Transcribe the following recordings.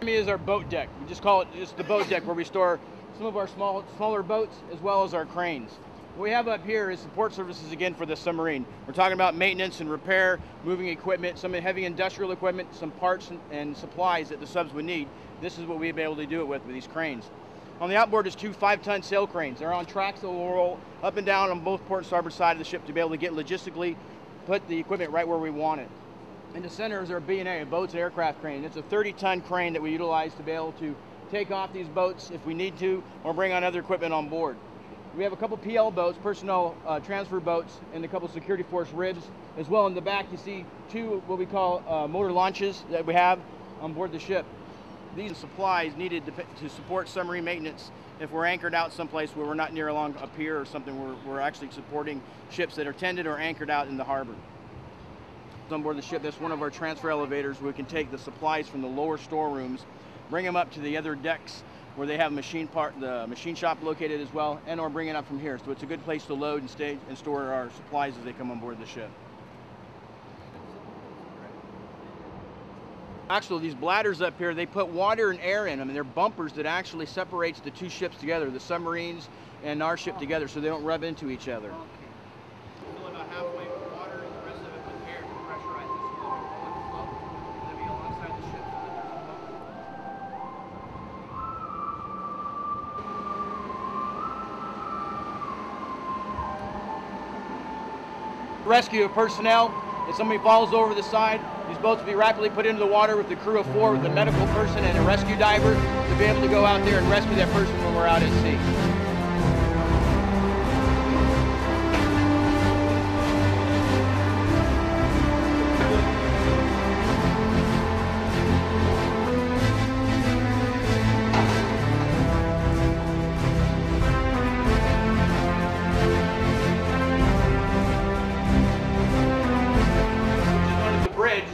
me is our boat deck. We just call it just the boat deck, where we store some of our smaller boats as well as our cranes. What we have up here is support services again for the submarine. We're talking about maintenance and repair, moving equipment, some heavy industrial equipment, some parts and supplies that the subs would need. This is what we'd be able to do it with these cranes. On the outboard is 2 5-ton sail cranes. They're on tracks that will roll up and down on both port and starboard side of the ship to be able to get logistically put the equipment right where we want it. In the center is our B&A, a boats and aircraft crane. It's a 30-ton crane that we utilize to be able to take off these boats if we need to, or bring on other equipment on board. We have a couple PL boats, personnel transfer boats, and a couple security force ribs. As well in the back you see 2 what we call motor launches that we have on board the ship. These supplies needed to support submarine maintenance if we're anchored out someplace where we're not near along a pier or something, where we're actually supporting ships that are tended or anchored out in the harbor. On board the ship, that's one of our transfer elevators where we can take the supplies from the lower storerooms, bring them up to the other decks where they have the machine shop located as well, and or bring it up from here. So it's a good place to load and store our supplies as they come on board the ship. Actually, these bladders up here, they put water and air in them, and they're bumpers that actually separates the 2 ships together, the submarines and our ship together, so they don't rub into each other. Fill about halfway with water and the rest of it with air to pressurize this flow with the flow, and then be alongside the ship so that there's a bump. Rescue of personnel. If somebody falls over the side, these boats will be rapidly put into the water with the crew of 4, with a medical person and a rescue diver, to be able to go out there and rescue that person when we're out at sea.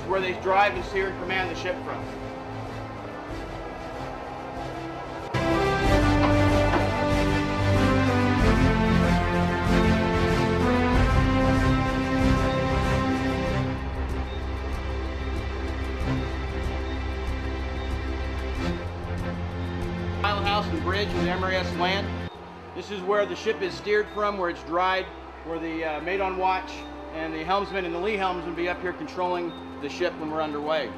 Where they drive and steer and command the ship from. Pilot house and bridge with the MRS land. This is where the ship is steered from, where it's dried, where the mate on watch and the helmsman and the lee helms will be up here controlling the ship when we're underway.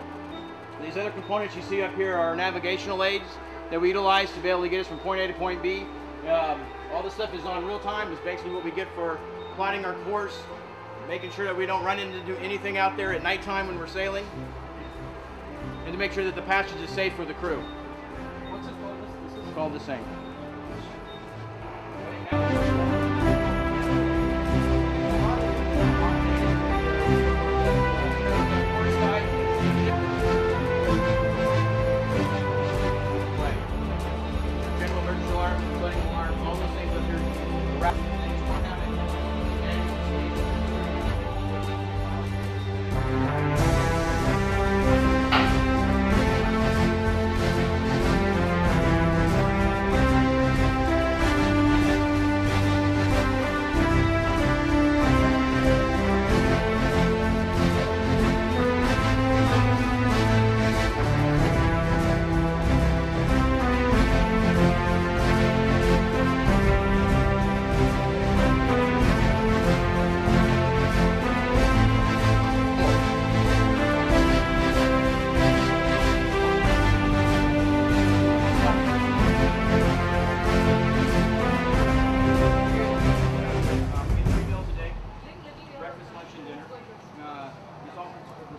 These other components you see up here are navigational aids that we utilize to be able to get us from point A to point B. All this stuff is on real time. It's basically what we get for plotting our course, making sure that we don't run into anything out there at nighttime when we're sailing, and to make sure that the passage is safe for the crew. What's it called? This is called the same.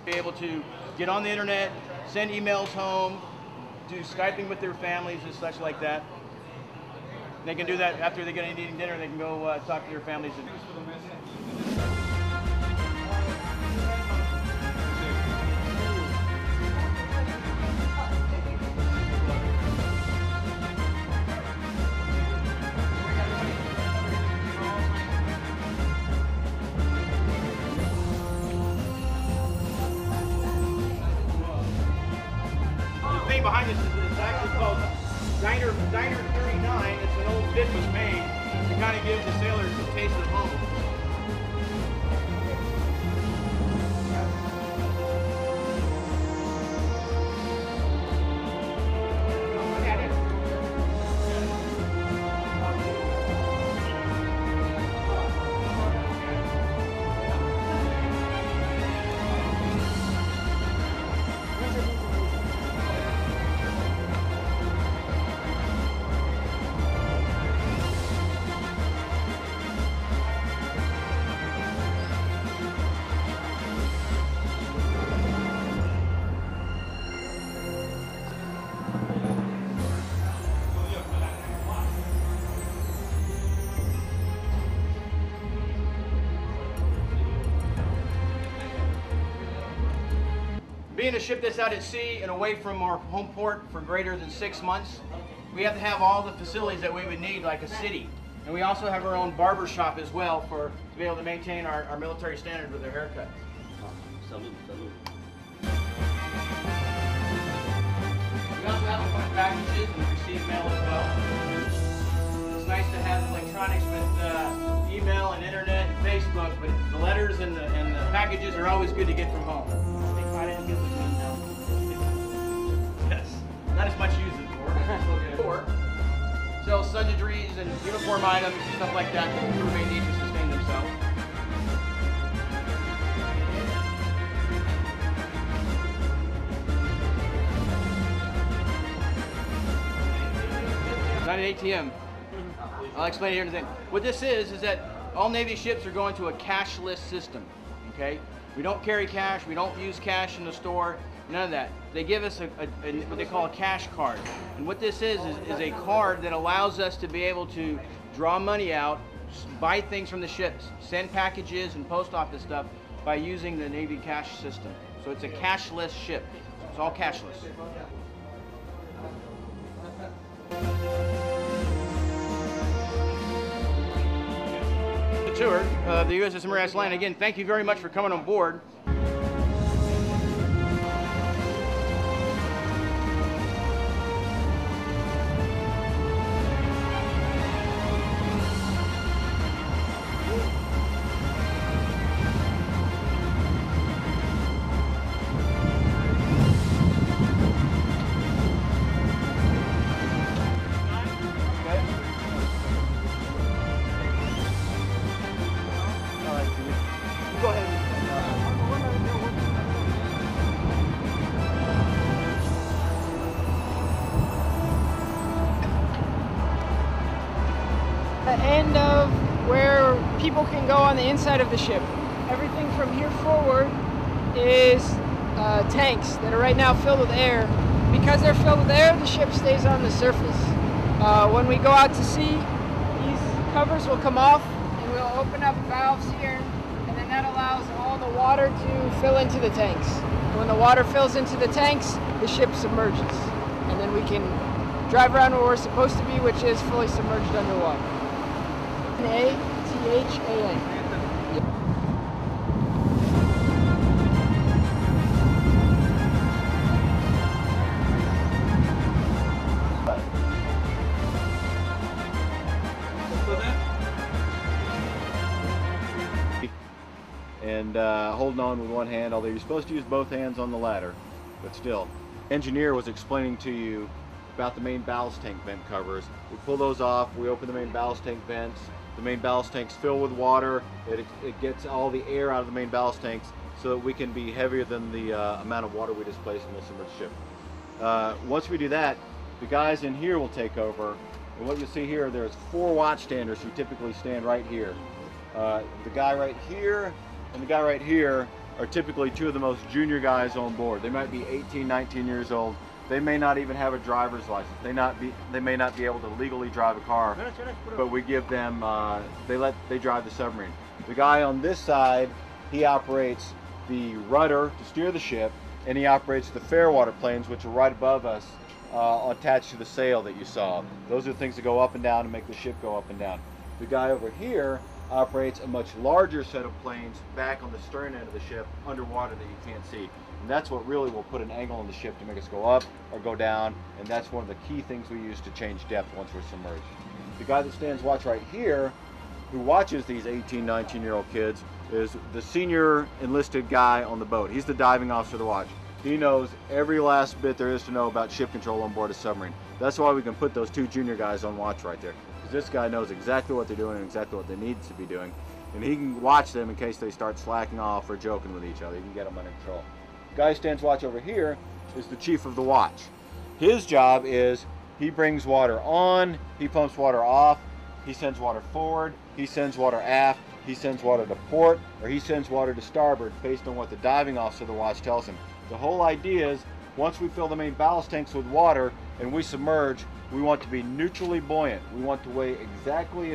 Be able to get on the internet, send emails home, do Skyping with their families and such like that. They can do that after they get eating dinner. They can go talk to their families. Behind this is actually called Diner 39. It's an old bit was made to kind of give the sailors a taste of home. Being a ship that's out at sea and away from our home port for greater than 6 months, we have to have all the facilities that we would need, like a city. And we also have our own barber shop as well to be able to maintain our military standard with our haircut. Salute, salute. We also have a bunch of packages and receive mail as well. It's nice to have electronics with email and internet and Facebook, but the letters and the packages are always good to get from home. Yes, not as much use it for. Sell sundries and uniform items and stuff like that the crew may need to sustain themselves. Not an ATM. I'll explain it here in a second. What this is that all Navy ships are going to a cashless system. Okay? We don't carry cash. We don't use cash in the store. None of that. They give us what they call a cash card. And what this is a card that allows us to be able to draw money out, buy things from the ships, send packages and post office stuff by using the Navy cash system. So it's a cashless ship. It's all cashless. The tour of the USS Mormugao line. Again, thank you very much for coming on board. Go ahead. The end of where people can go on the inside of the ship. Everything from here forward is tanks that are right now filled with air. Because they're filled with air, the ship stays on the surface. When we go out to sea, these covers will come off and we'll open up valves here. That allows all the water to fill into the tanks. When the water fills into the tanks, the ship submerges. And then we can drive around where we're supposed to be, which is fully submerged underwater. ATHAN. And holding on with one hand, although you're supposed to use both hands on the ladder, but still. Engineer was explaining to you about the main ballast tank vent covers. We pull those off, we open the main ballast tank vents, the main ballast tanks fill with water, it gets all the air out of the main ballast tanks so that we can be heavier than the amount of water we displace in the submerged ship. Once we do that, the guys in here will take over, and what you'll see here, there's 4 watchstanders who typically stand right here. The guy right here and the guy right here are typically 2 of the most junior guys on board. They might be 18, 19 years old. They may not even have a driver's license. They may not be able to legally drive a car, but we give them, they drive the submarine. The guy on this side, he operates the rudder to steer the ship, and he operates the fairwater planes, which are right above us, attached to the sail that you saw. Those are the things that go up and down and make the ship go up and down. The guy over here operates a much larger set of planes back on the stern end of the ship underwater that you can't see. And that's what really will put an angle on the ship to make us go up or go down, and that's one of the key things we use to change depth once we're submerged. The guy that stands watch right here, who watches these 18, 19-year-old kids, is the senior enlisted guy on the boat. He's the diving officer of the watch. He knows every last bit there is to know about ship control on board a submarine. That's why we can put those 2 junior guys on watch right there. This guy knows exactly what they're doing and exactly what they need to be doing, and he can watch them in case they start slacking off or joking with each other. He can get them under control. The guy who stands watch over here is the chief of the watch. His job is he brings water on, he pumps water off, he sends water forward, he sends water aft, he sends water to port, or he sends water to starboard based on what the diving officer of the watch tells him. The whole idea is once we fill the main ballast tanks with water and we submerge, we want to be neutrally buoyant. We want to weigh exactly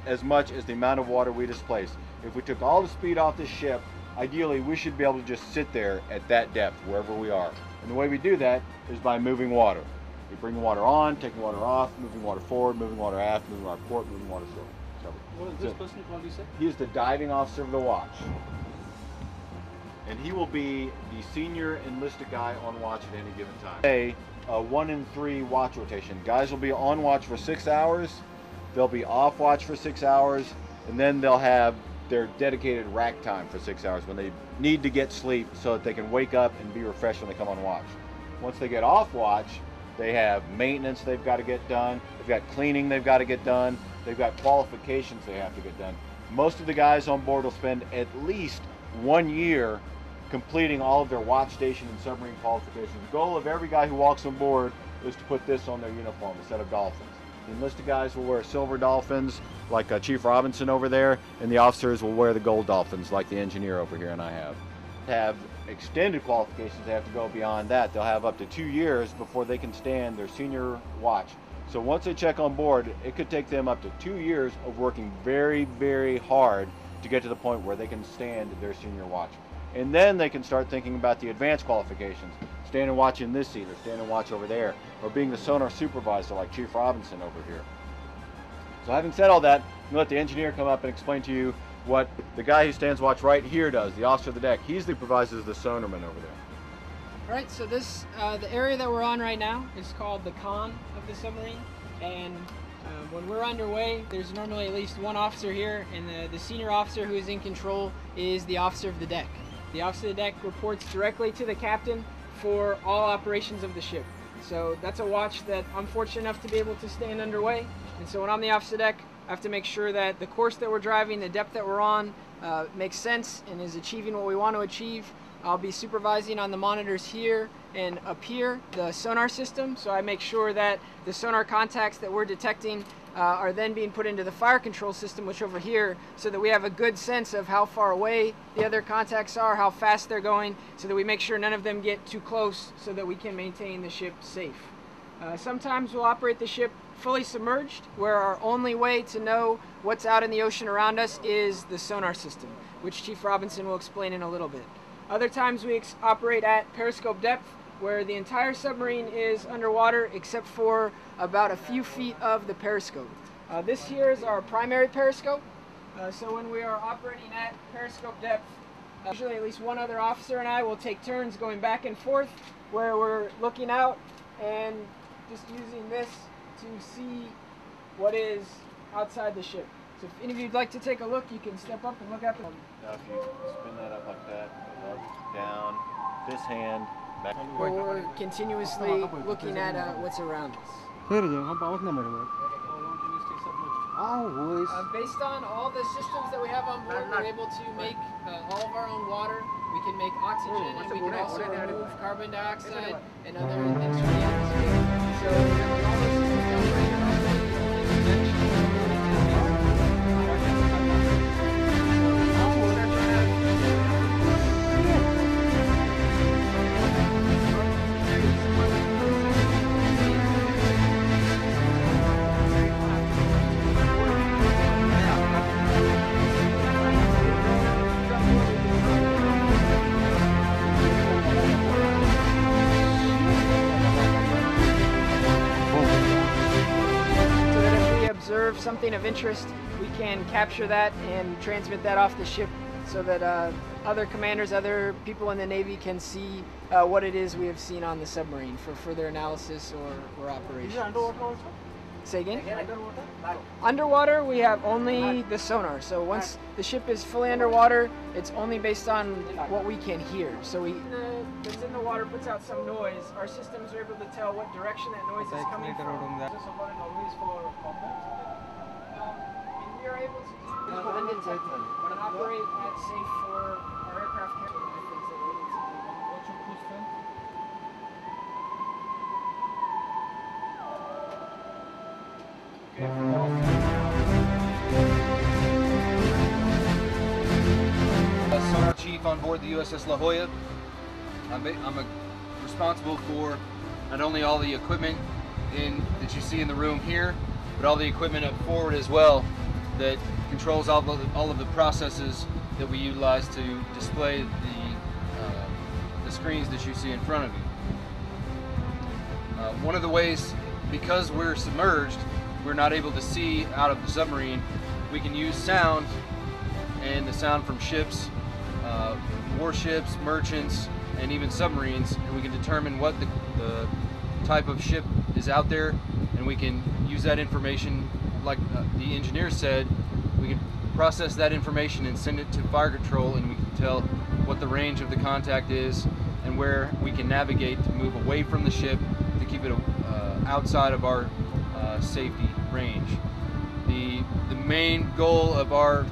as much as the amount of water we displace. If we took all the speed off this ship ideally we should be able to just sit there at that depth wherever we are. And the way we do that is by moving water. We bring the water on, taking water off, moving water forward, moving water aft, moving water port, moving water shore. What is this person called, you said? He is the diving officer of the watch. And he will be the senior enlisted guy on watch at any given time. A 1 in 3 watch rotation. Guys will be on watch for 6 hours, they'll be off watch for 6 hours, and then they'll have their dedicated rack time for 6 hours when they need to get sleep so that they can wake up and be refreshed when they come on watch. Once they get off watch, they have maintenance they've got to get done, they've got cleaning they've got to get done, they've got qualifications they have to get done. Most of the guys on board will spend at least 1 year completing all of their watch station and submarine qualifications. The goal of every guy who walks on board is to put this on their uniform, a set of dolphins. The enlisted guys will wear silver dolphins like Chief Robinson over there, and the officers will wear the gold dolphins like the engineer over here and I have. Have extended qualifications, they have to go beyond that. They'll have up to 2 years before they can stand their senior watch. So once they check on board, it could take them up to 2 years of working very, very hard to get to the point where they can stand their senior watch. And then they can start thinking about the advanced qualifications. Stand and watch in this seat, or stand and watch over there, or being the sonar supervisor like Chief Robinson over here. So having said all that, I'm going to let the engineer come up and explain to you what the guy who stands watch right here does, the officer of the deck. He's the supervisor, the sonarman over there. All right, so this, the area that we're on right now is called the con of the submarine, and when we're underway, there's normally at least one officer here, and the senior officer who is in control is the officer of the deck. The officer of the deck reports directly to the captain for all operations of the ship. So that's a watch that I'm fortunate enough to be able to stand underway, and so when I'm the officer of the deck, I have to make sure that the course that we're driving, the depth that we're on, makes sense and is achieving what we want to achieve. I'll be supervising on the monitors here and up here, the sonar system, so I make sure that the sonar contacts that we're detecting are then being put into the fire control system, which over here, so that we have a good sense of how far away the other contacts are, how fast they're going, so that we make sure none of them get too close so that we can maintain the ship safe. Sometimes we'll operate the ship fully submerged, where our only way to know what's out in the ocean around us is the sonar system, which Chief Robinson will explain in a little bit. Other times we operate at periscope depth, where the entire submarine is underwater except for about a few feet of the periscope. This here is our primary periscope. So when we are operating at periscope depth, usually at least one other officer and I will take turns going back and forth, where we're looking out and just using this to see what is outside the ship. So if any of you'd like to take a look, you can step up and look at them. Now if you spin that up like that, up, down, this hand, back. We're continuously looking at what's around us. Based on all the systems that we have on board, we're able to make all of our own water. We can make oxygen, and we can also remove carbon dioxide and other things from the atmosphere. So with all those systems that we're in, something of interest, we can capture that and transmit that off the ship so that other commanders, other people in the Navy can see what it is we have seen on the submarine for further analysis or operations. Say again? Underwater, we have only the sonar. So once the ship is fully underwater, it's only based on what we can hear. So that's in the water puts out some noise. Our systems are able to tell what direction that noise is coming from. We are able to do undetected and operate at safe for our aircraft carrier methods that we're able to do. Sonar Chief on board the USS La Jolla. I'm responsible for not only all the equipment that you see in the room here, but all the equipment up forward as well that controls all of the processes that we utilize to display the screens that you see in front of you. One of the ways, because we're submerged, we're not able to see out of the submarine, we can use sound, and the sound from ships, warships, merchants, and even submarines, and we can determine what the type of ship is out there, and we can use that information, like the engineer said, we can process that information and send it to fire control, and we can tell what the range of the contact is and where we can navigate to move away from the ship to keep it outside of our safety range. The main goal of our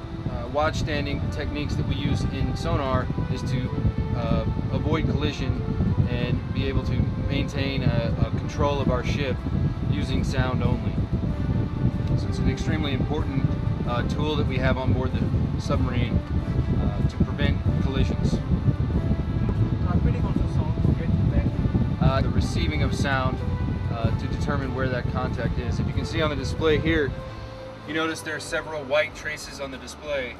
watch standing techniques that we use in sonar is to avoid collision and be able to maintain a control of our ship using sound only. So it's an extremely important tool that we have on board the submarine to prevent collisions. The receiving of sound to determine where that contact is. If you can see on the display here, you notice there are several white traces on the display.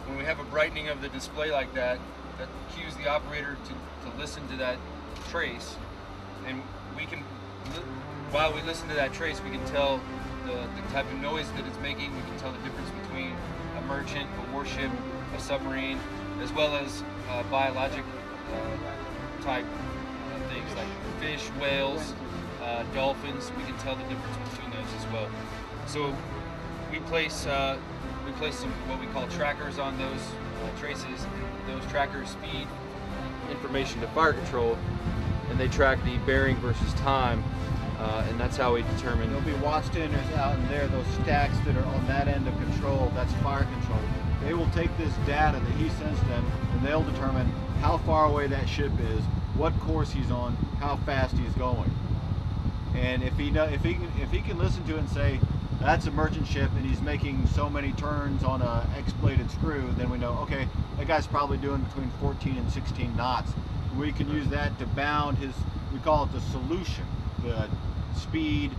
When we have a brightening of the display like that, that cues the operator to listen to that trace, and we can, while we listen to that trace, we can tell the type of noise that it's making. We can tell the difference between a merchant, a warship, a submarine, as well as biologic type things like fish, whales, dolphins. We can tell the difference between those as well. So we place some what we call trackers on those traces. Those trackers feed information to fire control, and they track the bearing versus time, and that's how we determine. There'll be watchstanders out in there, those stacks that are on that end of control, that's fire control. They will take this data that he sends them, and they'll determine how far away that ship is, what course he's on, how fast he's going. And if he can listen to it and say, that's a merchant ship and he's making so many turns on a X-bladed screw, then we know, okay, that guy's probably doing between 14 and 16 knots. We can use that to bound his, we call it the solution, the speed,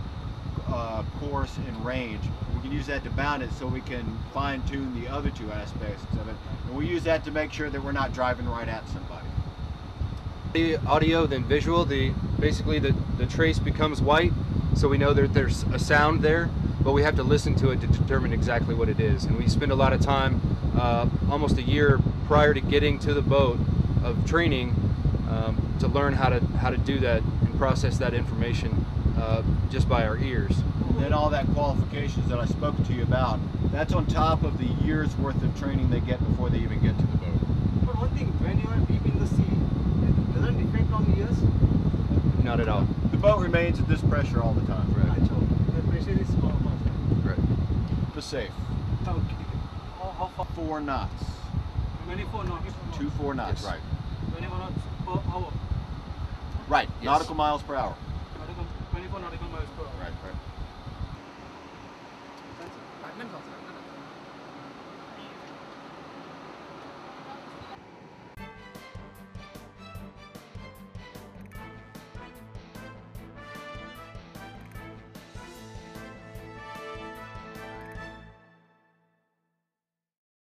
course, and range. We can use that to bound it so we can fine-tune the other two aspects of it. And we use that to make sure that we're not driving right at somebody. The audio, then visual, basically the trace becomes white, so we know that there's a sound there, but we have to listen to it to determine exactly what it is. And we spend a lot of time, almost a year prior to getting to the boat, of training to learn how to do that and process that information just by our ears. And then all that qualifications that I spoke to you about, that's on top of the year's worth of training they get before they even get to the boat. But one thing, when you are deep in the sea, it doesn't affect on ears? Not at all. The boat remains at this pressure all the time. Right. The pressure is small. Right. For safe. Okay. How far? 4 knots. 24 knots. 4 knots, Yes. right. 24 knots per hour. Right, Yes. nautical miles per hour. 24 nautical miles per hour. Right, right. That's it.